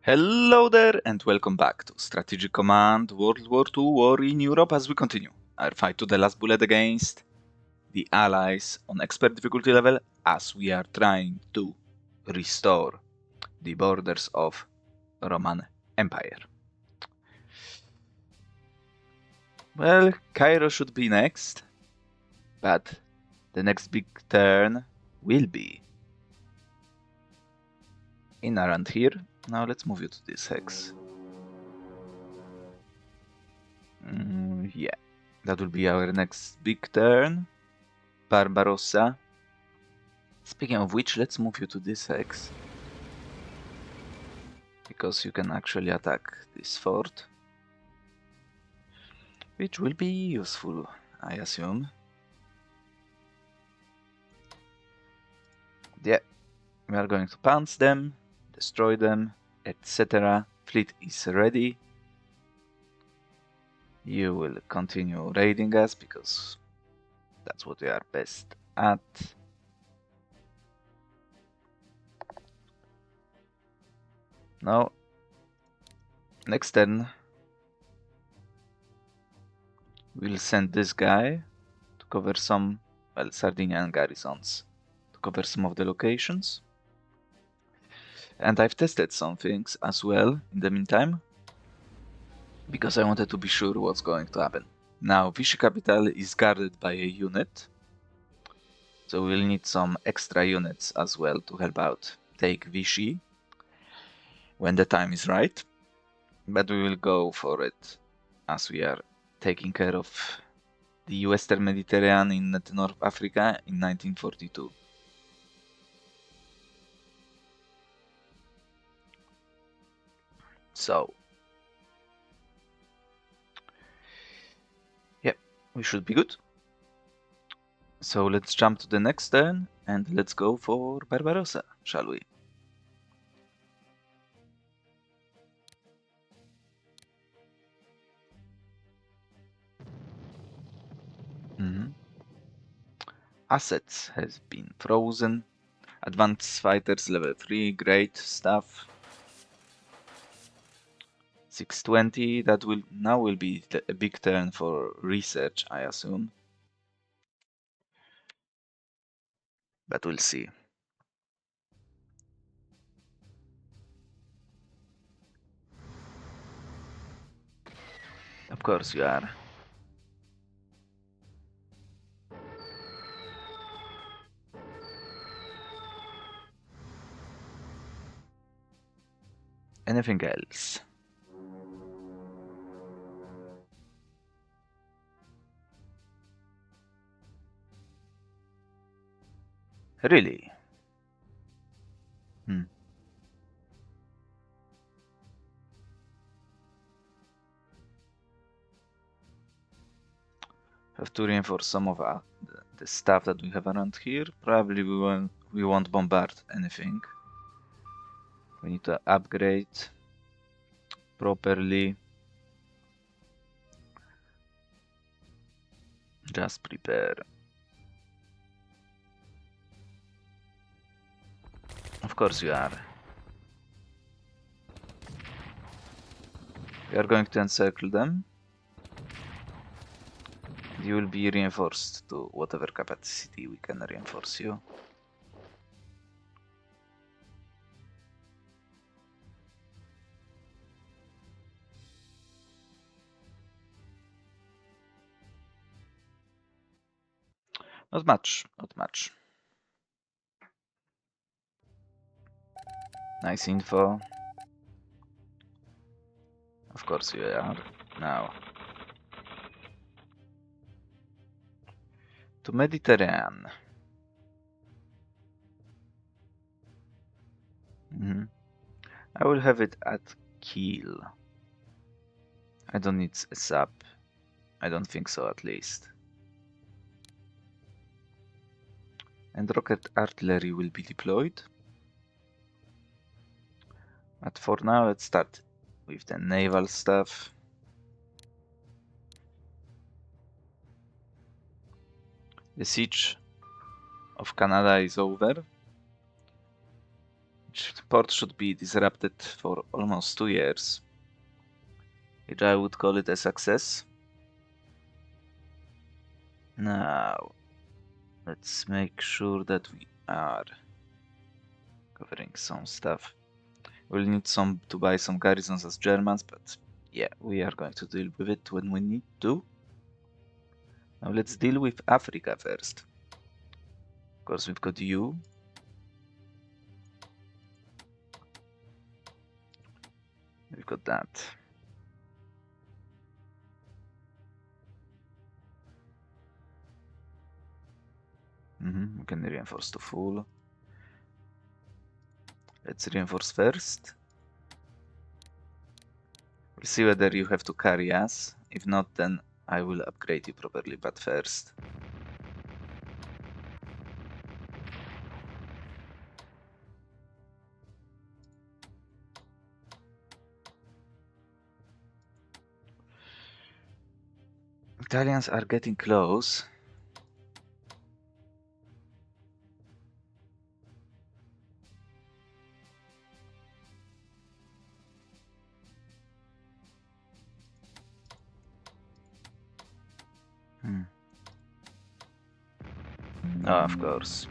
Hello there and welcome back to Strategic Command World War II War in Europe as we continue our fight to the last bullet against the Allies on expert difficulty level as we are trying to restore the borders of Roman Empire. Well, Cairo should be next, but the next big turn will be in around here. Now let's move you to this hex. Yeah, that will be our next big turn. Barbarossa. Speaking of which, let's move you to this hex. Because you can actually attack this fort. Which will be useful, I assume. Yeah, we are going to pounce them, destroy them, etc. Fleet is ready. You will continue raiding us because that's what we are best at. Now, next turn, we'll send this guy to cover some, well, Sardinian garrisons, to cover some of the locations. And I've tested some things as well in the meantime, because I wanted to be sure what's going to happen. Now, Vichy capital is guarded by a unit, so we'll need some extra units as well to help out take Vichy when the time is right. But we will go for it as we are taking care of the Western Mediterranean in North Africa in 1942. So, yeah, we should be good. So let's jump to the next turn and let's go for Barbarossa, shall we? Assets has been frozen. Advanced fighters level 3, great stuff. 620, that will now be a big turn for research, I assume. But we'll see. Of course you are. Anything else? Really? Have to reinforce some of the stuff that we have around here. Probably we won't bombard anything. We need to upgrade properly. Just prepare. Of course you are. We are going to encircle them. You will be reinforced to whatever capacity we can reinforce you. Not much, not much. Nice info. Of course you are. Now. To Mediterranean. I will have it at Kiel. I don't need a sub. I don't think so, at least. And rocket artillery will be deployed. But for now, let's start with the naval stuff. The siege of Canada is over, which Port should be disrupted for almost 2 years, which I would call it a success. Now, let's make sure that we are covering some stuff. We'll need to buy some garrisons as Germans, but yeah, we are going to deal with it when we need to. Now let's deal with Africa first. Of course, we've got you. We've got that. We can reinforce to full. Let's reinforce first. We'll see whether you have to carry us. If not, then I will upgrade you properly, but first. Italians are getting close. Oh, of course.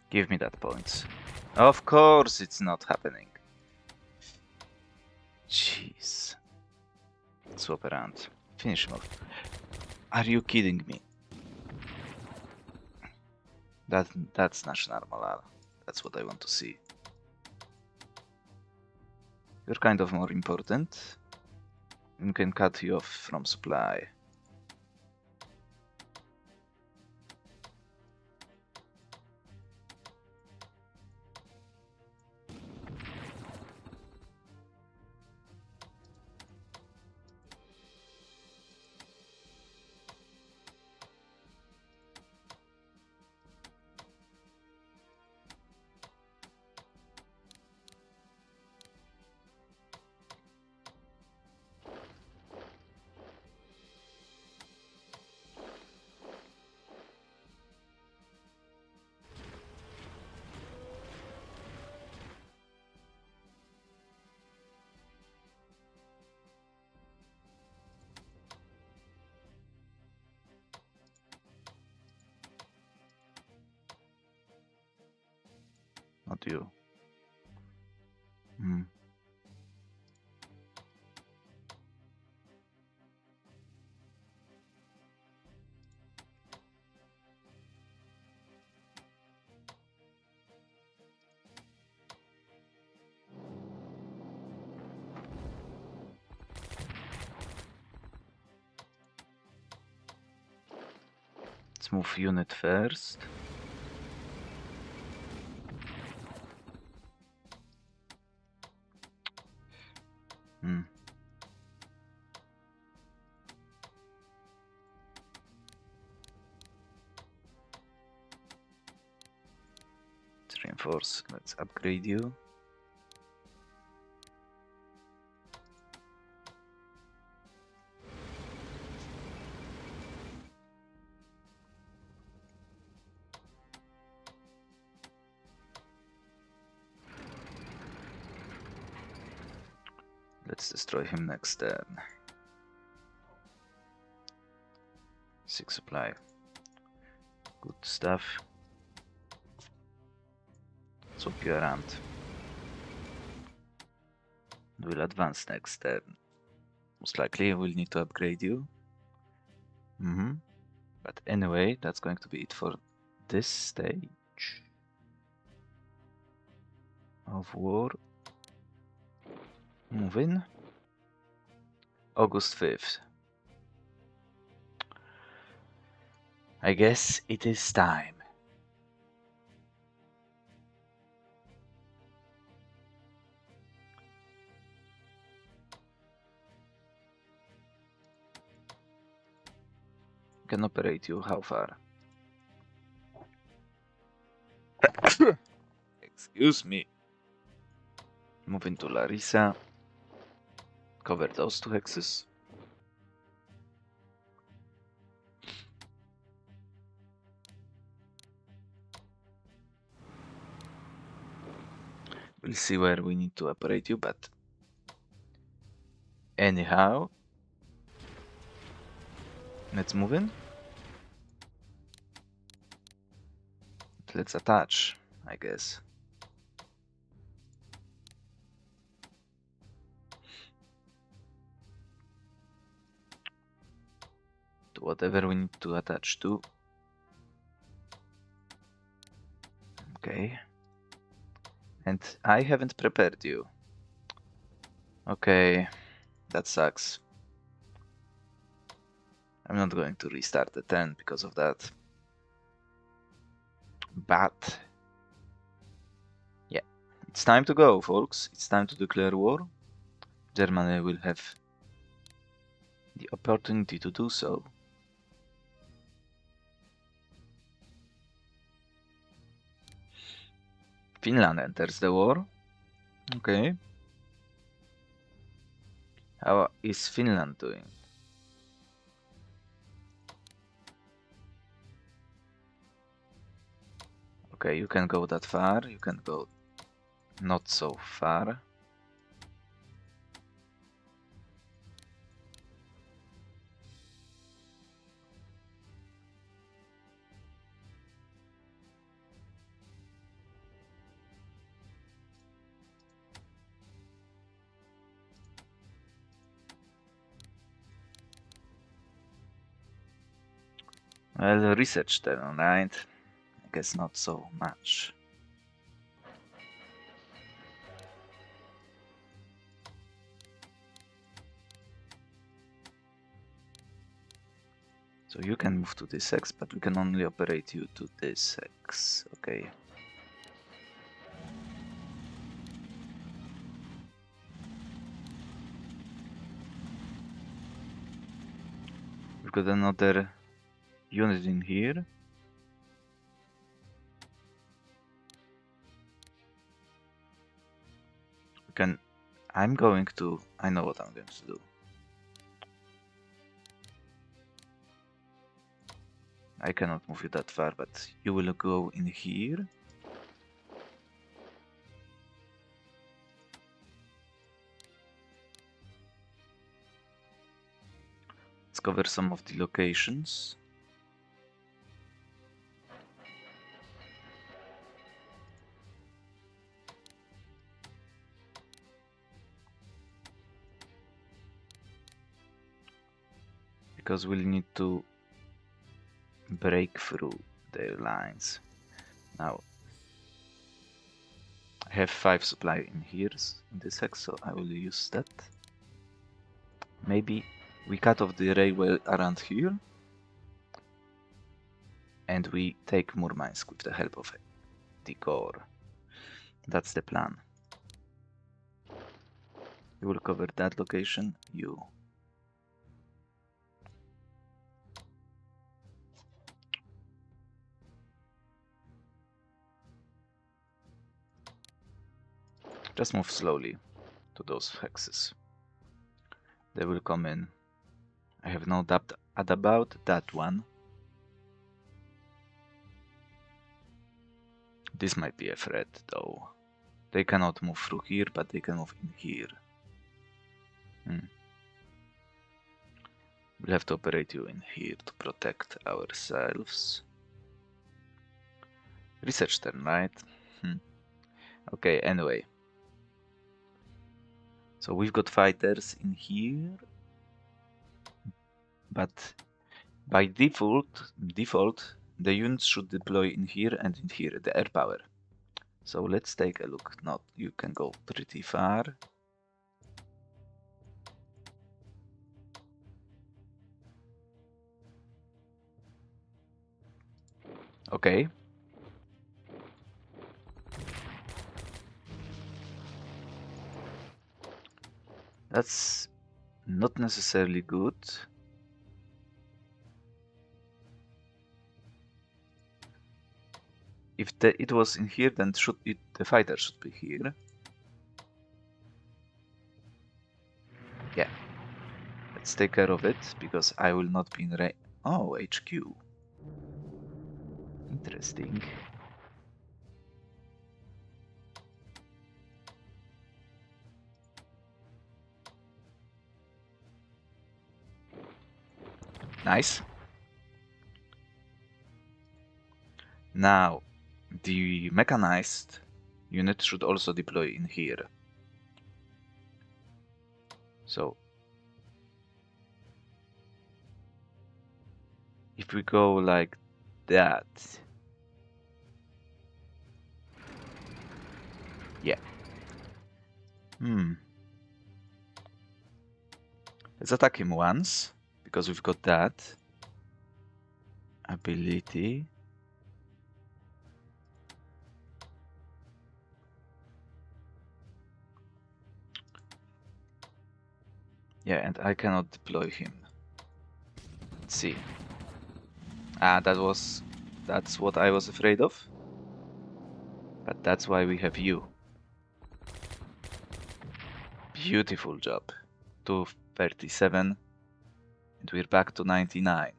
Give me that points. Of course it's not happening. Jeez. Swap around. Finish him off. Are you kidding me? That's national morale. That's what I want to see. You're kind of more important. We can cut you off from supply. Not you. Let's move unit first. Let's reinforce. Let's upgrade you. Let's destroy him next turn. 6 supply. Good stuff. Swap you around. We'll advance next turn. Most likely we'll need to upgrade you. But anyway, that's going to be it for this stage of war. Move in. August 5th. I guess it is time. Can operate you how far? Excuse me. Move into Larissa. Cover those 2 hexes. We'll see where we need to operate you, but anyhow, let's move in. Let's attach, I guess. To whatever we need to attach to. Okay. And I haven't prepared you. Okay, that sucks. I'm not going to restart the turn because of that. But yeah, it's time to go, folks. It's time to declare war. Germany will have the opportunity to do so. Finland enters the war. Okay. How is Finland doing? Okay, you can go that far. You can go not so far. Well, research turn, right? I guess not so much. So you can move to this X, but we can only operate you to this X. Okay. We've got another unit in here. We can... I know what I'm going to do. I cannot move you that far, but you will go in here. Let's cover some of the locations. Because we'll need to break through their lines. Now, I have 5 supply in here in this hex, so I will use that. Maybe we cut off the railway around here, and we take Murmansk with the help of the core. That's the plan. You will cover that location, you. Just move slowly to those hexes. They will come in. I have no doubt about that one. This might be a threat, though. They cannot move through here, but they can move in here. We'll have to operate you in here to protect ourselves. Research turn, right? Okay, anyway. So we've got fighters in here. But by default, the units should deploy in here and in here, the air power. So let's take a look. Now you can go pretty far. Okay. That's not necessarily good. If it was in here, then the fighter should be here. Yeah. Let's take care of it, because I will not be in range. Oh, HQ. Interesting. Nice. Now, the mechanized unit should also deploy in here. So, if we go like that, yeah. Let's attack him once, because we've got that ability. Yeah, and I cannot deploy him. Let's see. Ah, that's what I was afraid of. But that's why we have you. Beautiful job. 237. And we're back to 99.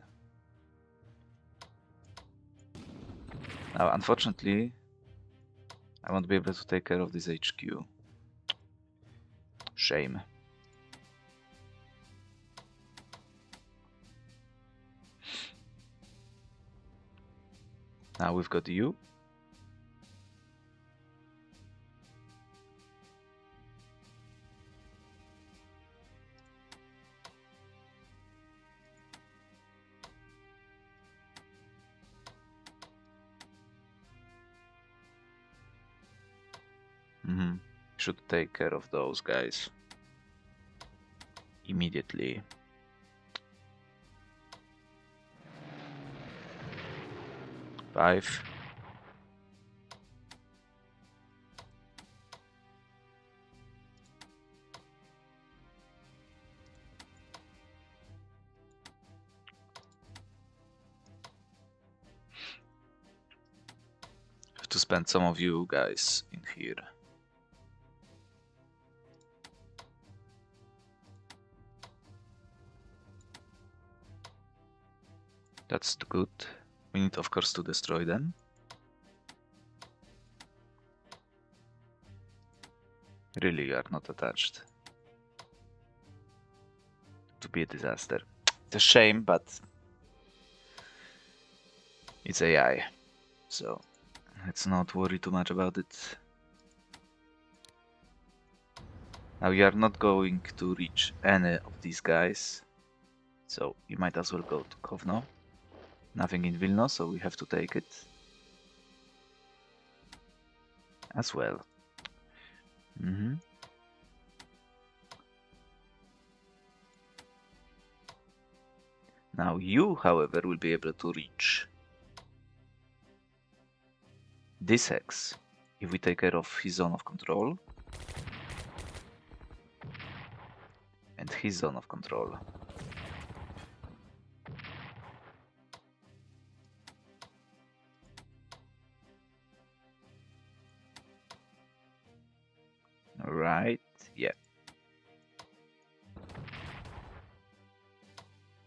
Now, unfortunately, I won't be able to take care of this HQ. Shame. Now we've got you. Should take care of those guys immediately. Five. Have to spend some of you guys in here. That's good. We need, of course, to destroy them. Really, you are not attached. To be a disaster. It's a shame, but it's AI, so let's not worry too much about it. Now you are not going to reach any of these guys, so you might as well go to Kovno. Nothing in Vilno, so we have to take it as well. Now you, however, will be able to reach this hex if we take care of his zone of control and his zone of control. Right, yeah.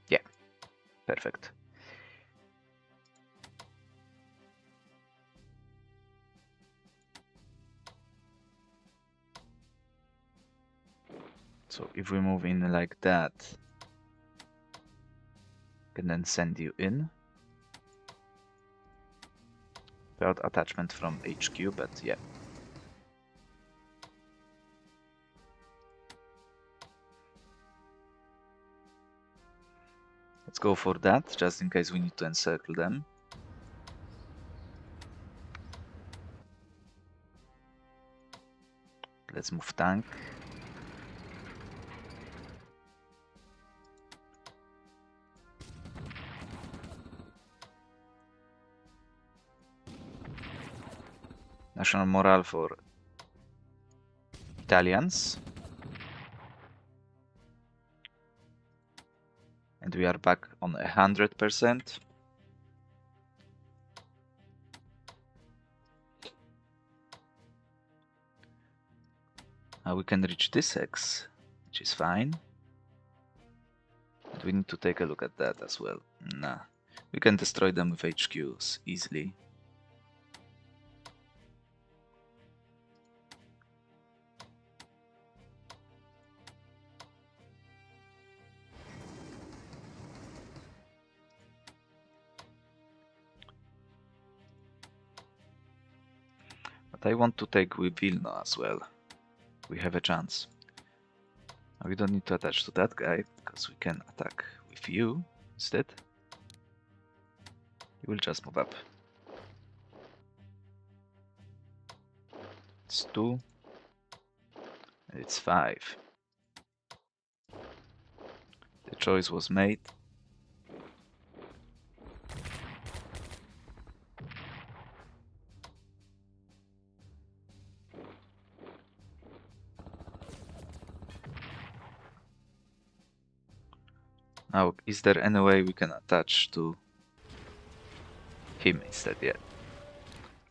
Yeah, perfect. So if we move in like that, can then send you in. Without attachment from HQ, but yeah. Let's go for that, just in case we need to encircle them. Let's move tank. National morale for Italians. And we are back on 100%. Now we can reach this X, which is fine. But we need to take a look at that as well. Nah, we can destroy them with HQs easily. But I want to take with Vilna as well. We have a chance. We don't need to attach to that guy, because we can attack with you instead. You will just move up. It's 2. And it's 5. The choice was made. Now, is there any way we can attach to him instead? Yeah.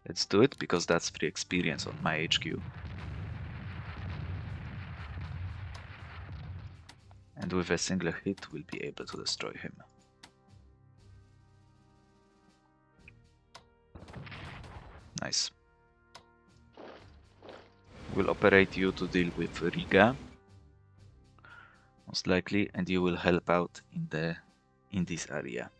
Let's do it, because that's free experience on my HQ. And with a single hit, we'll be able to destroy him. Nice. We'll operate you to deal with Riga, most likely, and you will help out in this area.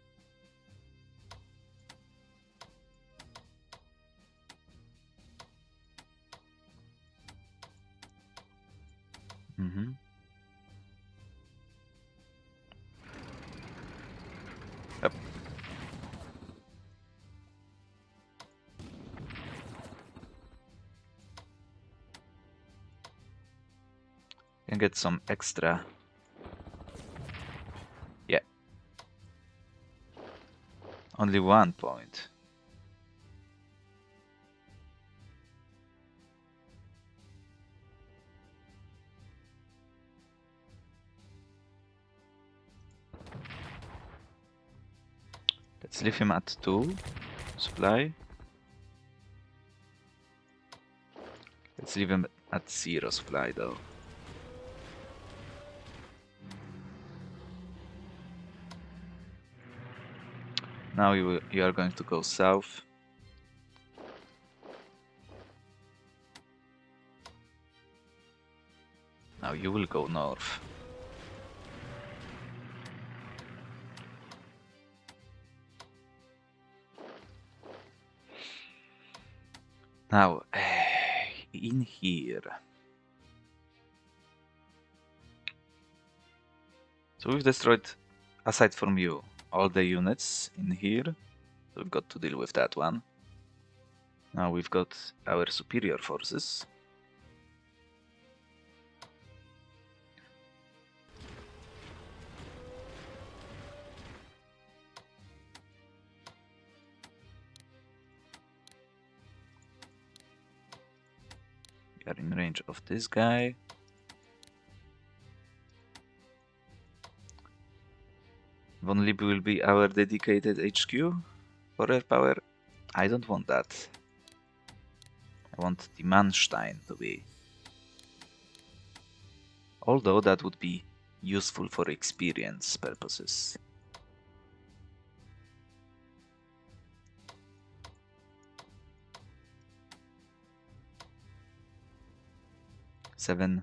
Yep. Can get some extra. Yeah. Only 1 point. Let's leave him at 2 supply. Let's leave him at 0 supply though. Now you are going to go south. Now you will go north. Now, in here. So we've destroyed, aside from you, all the units in here. So we've got to deal with that one. Now we've got our superior forces. We are in range of this guy. Von Lib will be our dedicated HQ for air power. I don't want that. I want the Mannstein to be. Although that would be useful for experience purposes. Seven.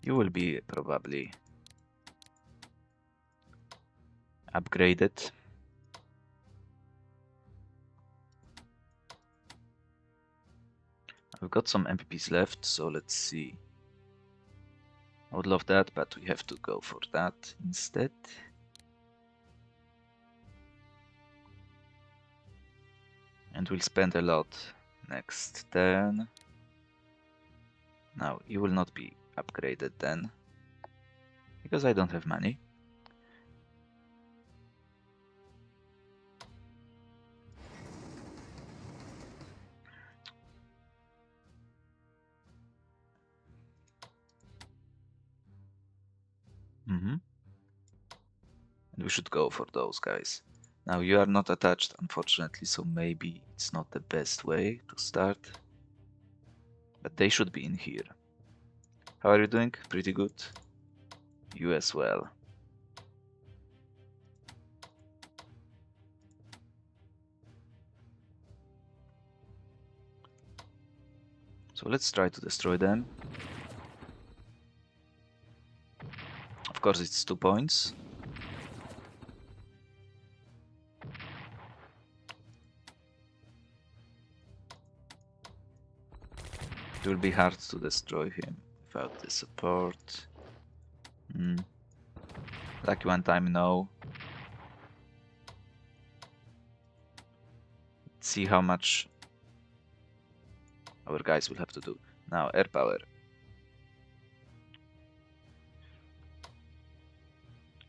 You will be probably upgraded. I've got some MPPs left, so let's see. I would love that, but we have to go for that instead. And we'll spend a lot next turn. Now, you will not be upgraded then, because I don't have money. And we should go for those guys. Now you are not attached, unfortunately, so maybe it's not the best way to start. But they should be in here. How are you doing? Pretty good. You as well. So let's try to destroy them. Of course it's 2 points. It will be hard to destroy him without the support. Lucky one time, no. Let's see how much our guys will have to do. Now, air power.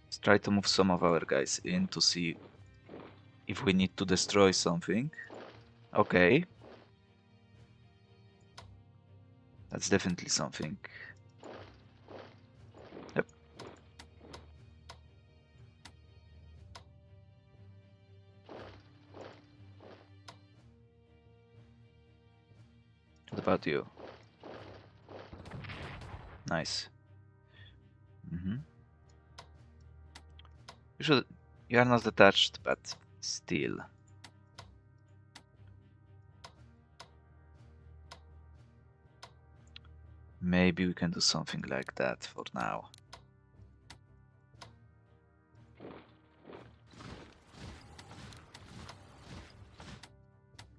Let's try to move some of our guys in to see if we need to destroy something. Okay. That's definitely something. Yep. What about you? Nice. You are not attached, but still. Maybe we can do something like that for now.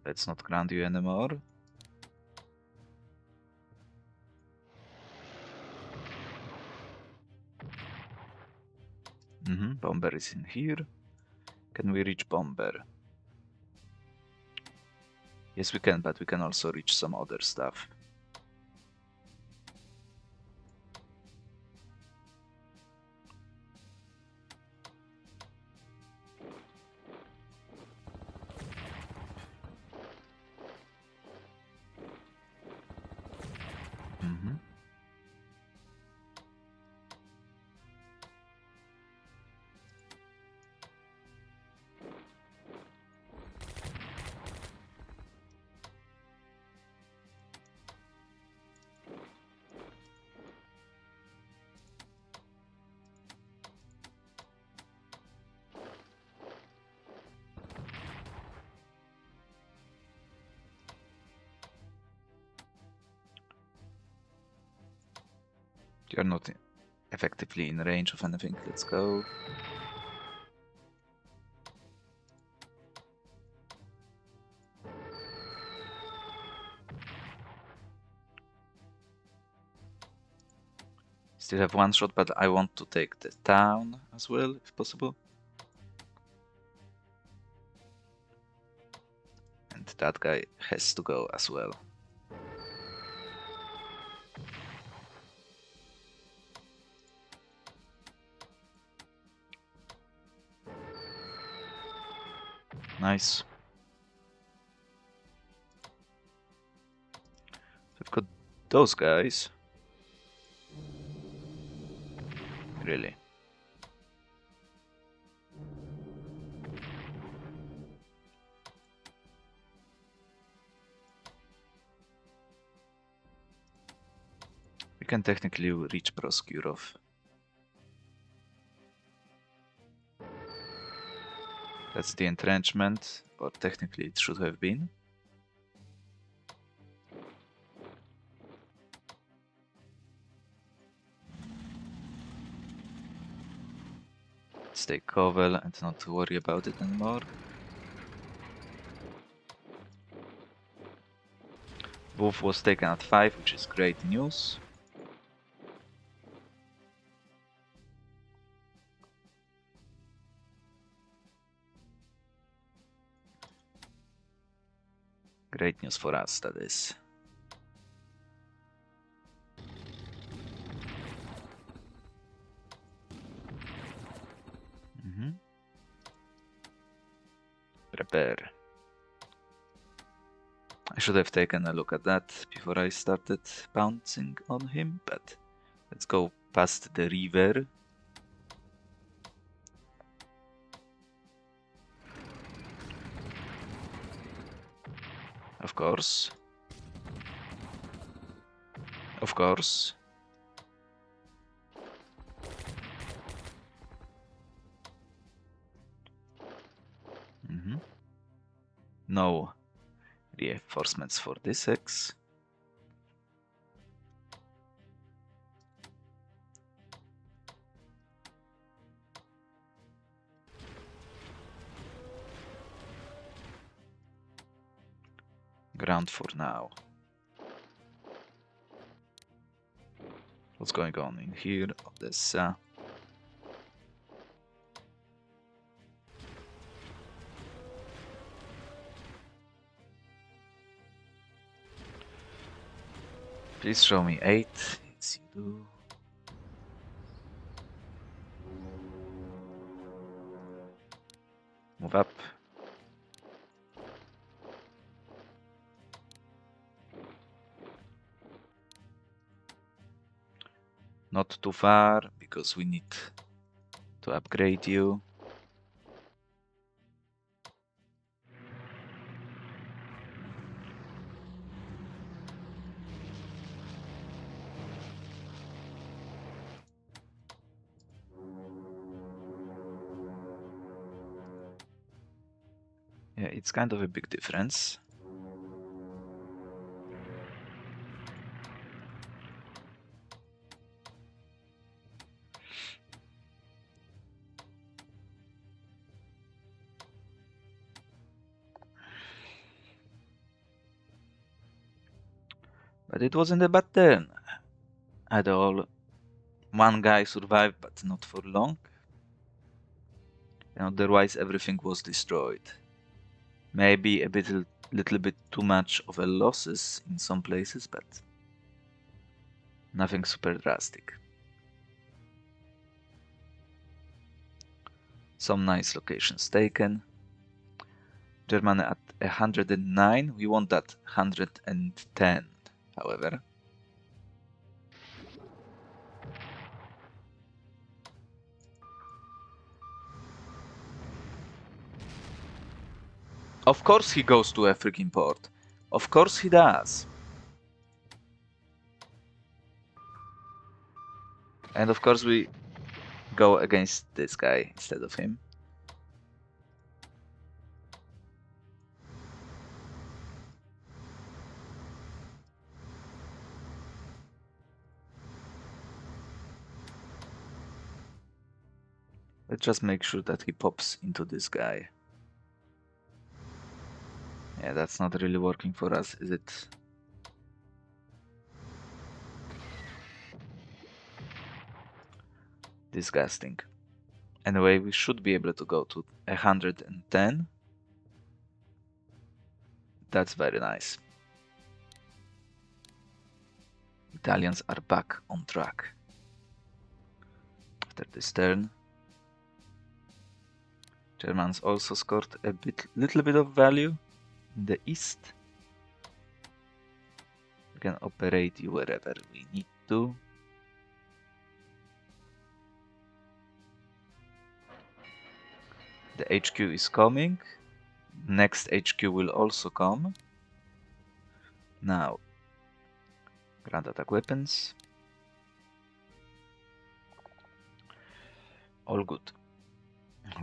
Let's not ground you anymore. Bomber is in here. Can we reach Bomber? Yes, we can, but we can also reach some other stuff. You're not effectively in range of anything. Let's go. Still have one shot, but I want to take the town as well, if possible. And that guy has to go as well. Nice. We've got those guys. Really. We can technically reach Proskurov. That's the entrenchment, or technically it should have been. Let's take Kovel and not worry about it anymore. Wolf was taken at 5, which is great news. Great news for us, that is. Prepare. I should have taken a look at that before I started pouncing on him, but let's go past the river. Of course. Of course. No reinforcements for this X. Ground for now. What's going on in here? Odessa. Please show me 8. Yes, you do. Move up. Not too far, because we need to upgrade you. Yeah, it's kind of a big difference. But it wasn't a bad turn at all. One guy survived, but not for long. And otherwise, everything was destroyed. Maybe a little bit too much of a losses in some places, but nothing super drastic. Some nice locations taken. Germany at 109. We want that 110, however. Of course he goes to a freaking port. Of course he does. And of course we go against this guy instead of him. Let's just make sure that he pops into this guy. Yeah, that's not really working for us, is it? Disgusting. Anyway, we should be able to go to 110. That's very nice. Italians are back on track. After this turn, Germans also scored a little bit of value in the east. We can operate you wherever we need to. The HQ is coming. Next HQ will also come. Now, ground attack weapons. All good.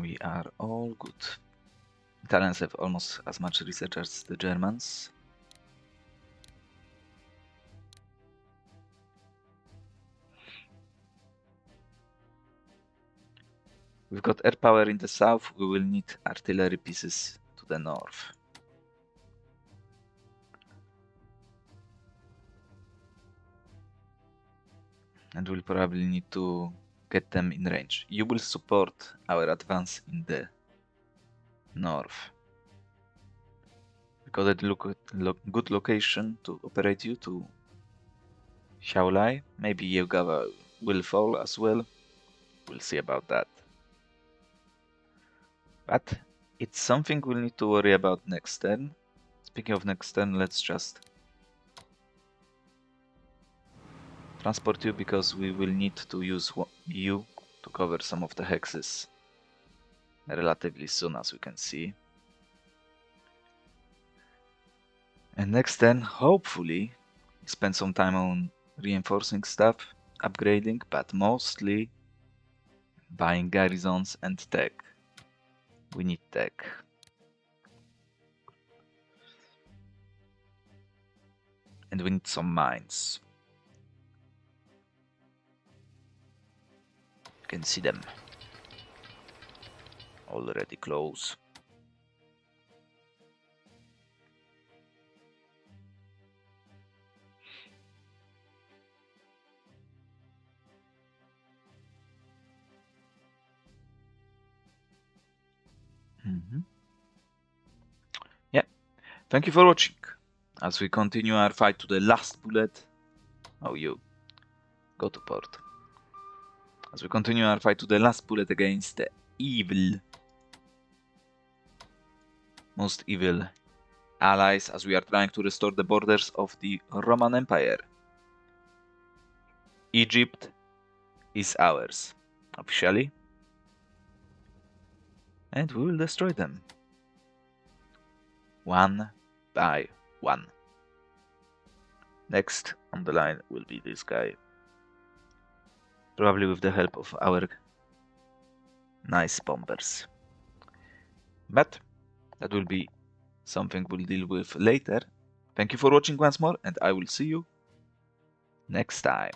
We are all good. Italians have almost as much research as the Germans. We've got air power in the south. We will need artillery pieces to the north. And we'll probably need to get them in range. You will support our advance in the north. We got a good location to operate you to Xiaolai. Maybe Yeogawa will fall as well. We'll see about that. But it's something we'll need to worry about next turn. Speaking of next turn, let's just transport you, because we will need to use you to cover some of the hexes relatively soon, as we can see. And next then, hopefully, spend some time on reinforcing stuff, upgrading, but mostly buying garrisons and tech. We need tech. And we need some mines. You can see them. Already close. Yeah, thank you for watching. As we continue our fight to the last bullet. Oh, you. Go to port. As we continue our fight to the last bullet against the evil. Most evil allies as we are trying to restore the borders of the Roman Empire. Egypt is ours, officially. And we will destroy them. One by one. Next on the line will be this guy. Probably with the help of our nice bombers. But that will be something we'll deal with later. Thank you for watching once more, and I will see you next time.